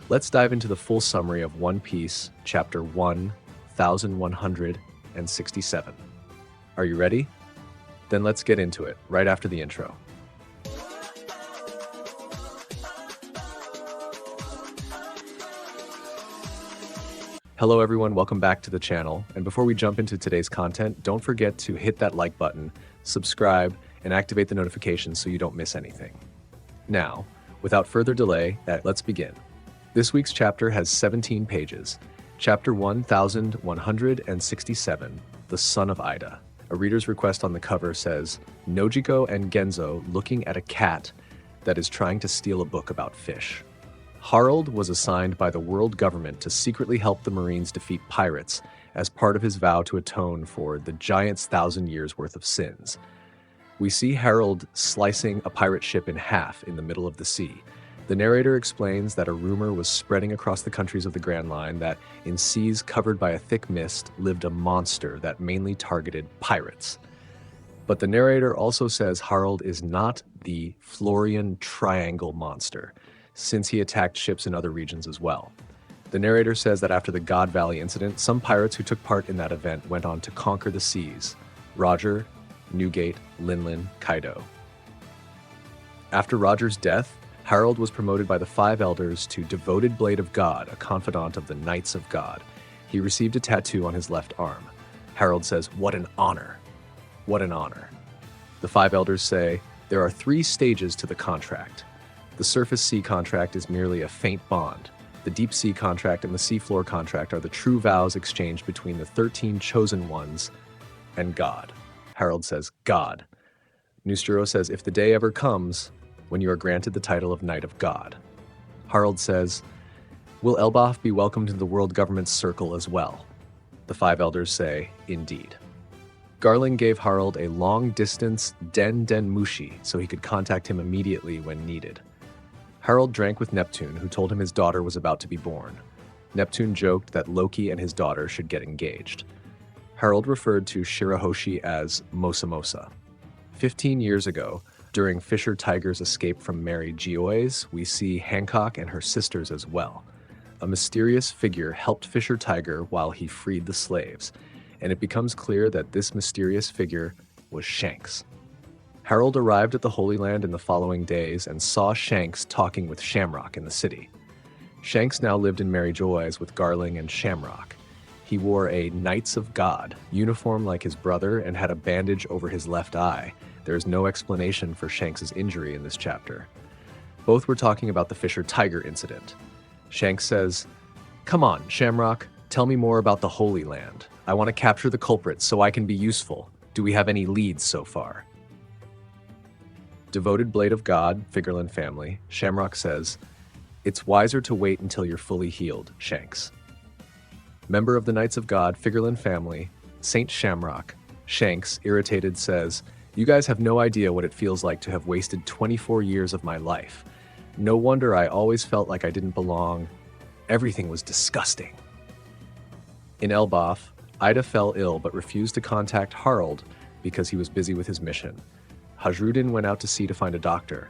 Let's dive into the full summary of One Piece, Chapter 1167. Are you ready? Then let's get into it, right after the intro. Hello everyone, welcome back to the channel. And before we jump into today's content, don't forget to hit that like button, subscribe, and activate the notifications so you don't miss anything. Now, without further delay, let's begin. This week's chapter has 17 pages. Chapter 1167, The Son of Ida. A reader's request on the cover says, Nojiko and Genzo looking at a cat that is trying to steal a book about fish. Harold was assigned by the world government to secretly help the Marines defeat pirates as part of his vow to atone for the giant's 1,000 years worth of sins. We see Harold slicing a pirate ship in half in the middle of the sea. The narrator explains that a rumor was spreading across the countries of the Grand Line that in seas covered by a thick mist lived a monster that mainly targeted pirates. But the narrator also says Harold is not the Florian Triangle monster, since he attacked ships in other regions as well. The narrator says that after the God Valley incident, some pirates who took part in that event went on to conquer the seas: Roger, Newgate, Linlin, Kaido. After Roger's death, Harold was promoted by the Five Elders to Devoted Blade of God, a confidant of the Knights of God. He received a tattoo on his left arm. Harold says, "What an honor. What an honor." The Five Elders say, there are 3 stages to the contract. The surface sea contract is merely a faint bond. The deep sea contract and the seafloor contract are the true vows exchanged between the 13 chosen ones and God. Harold says, God. Nusturo says, if the day ever comes when you are granted the title of Knight of God. Harold says, will Elbaph be welcomed into the world government's circle as well? The Five Elders say, indeed. Garling gave Harold a long-distance Den Mushi so he could contact him immediately when needed. Harold drank with Neptune, who told him his daughter was about to be born. Neptune joked that Loki and his daughter should get engaged. Harold referred to Shirahoshi as Mosamosa. 15 years ago, during Fisher Tiger's escape from Mary Gioi's, we see Hancock and her sisters as well. A mysterious figure helped Fisher Tiger while he freed the slaves, and it becomes clear that this mysterious figure was Shanks. Harold arrived at the Holy Land in the following days and saw Shanks talking with Shamrock in the city. Shanks now lived in Mary Joy's with Garling and Shamrock. He wore a Knights of God uniform like his brother and had a bandage over his left eye. There is no explanation for Shanks' injury in this chapter. Both were talking about the Fisher Tiger incident. Shanks says, come on, Shamrock, tell me more about the Holy Land. I want to capture the culprits so I can be useful. Do we have any leads so far? Devoted Blade of God, Figurlin family, Shamrock says, it's wiser to wait until you're fully healed, Shanks. Member of the Knights of God, Figurlin family, Saint Shamrock, Shanks, irritated, says, you guys have no idea what it feels like to have wasted 24 years of my life. No wonder I always felt like I didn't belong. Everything was disgusting. In Elbaph, Ida fell ill but refused to contact Harold because he was busy with his mission. Hajrudin went out to sea to find a doctor.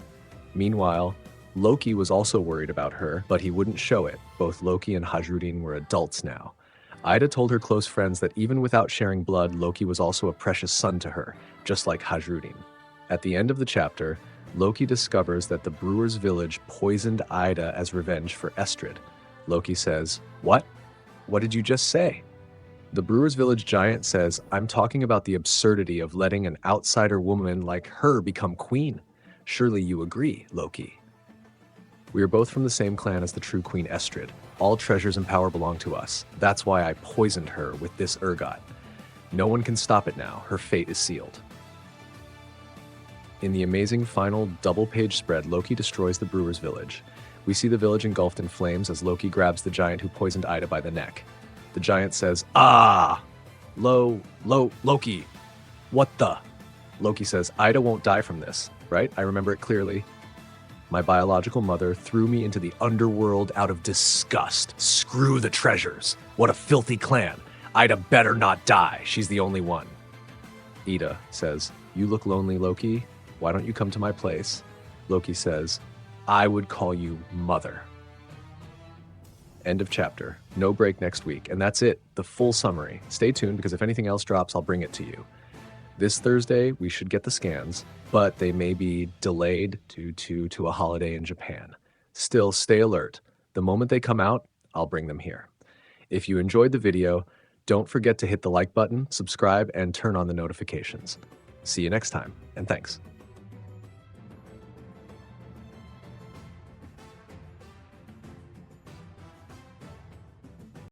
Meanwhile, Loki was also worried about her, but he wouldn't show it. Both Loki and Hajrudin were adults now. Ida told her close friends that even without sharing blood, Loki was also a precious son to her, just like Hajrudin. At the end of the chapter, Loki discovers that the Brewers' village poisoned Ida as revenge for Estrid. Loki says, what? What did you just say? The Brewers' village giant says, I'm talking about the absurdity of letting an outsider woman like her become queen. Surely you agree, Loki. We are both from the same clan as the true Queen Estrid. All treasures and power belong to us. That's why I poisoned her with this ergot. No one can stop it now. Her fate is sealed. In the amazing final double-page spread, Loki destroys the Brewers' village. We see the village engulfed in flames as Loki grabs the giant who poisoned Ida by the neck. The giant says, Loki, what the? Loki says, Ida won't die from this, right? I remember it clearly. My biological mother threw me into the underworld out of disgust. Screw the treasures. What a filthy clan. Ida better not die. She's the only one. Ida says, you look lonely, Loki. Why don't you come to my place? Loki says, I would call you mother. End of chapter. No break next week. And that's it, the full summary. Stay tuned because if anything else drops, I'll bring it to you. This Thursday, we should get the scans, but they may be delayed due to a holiday in Japan. Still, stay alert. The moment they come out, I'll bring them here. If you enjoyed the video, don't forget to hit the like button, subscribe, and turn on the notifications. See you next time, and thanks.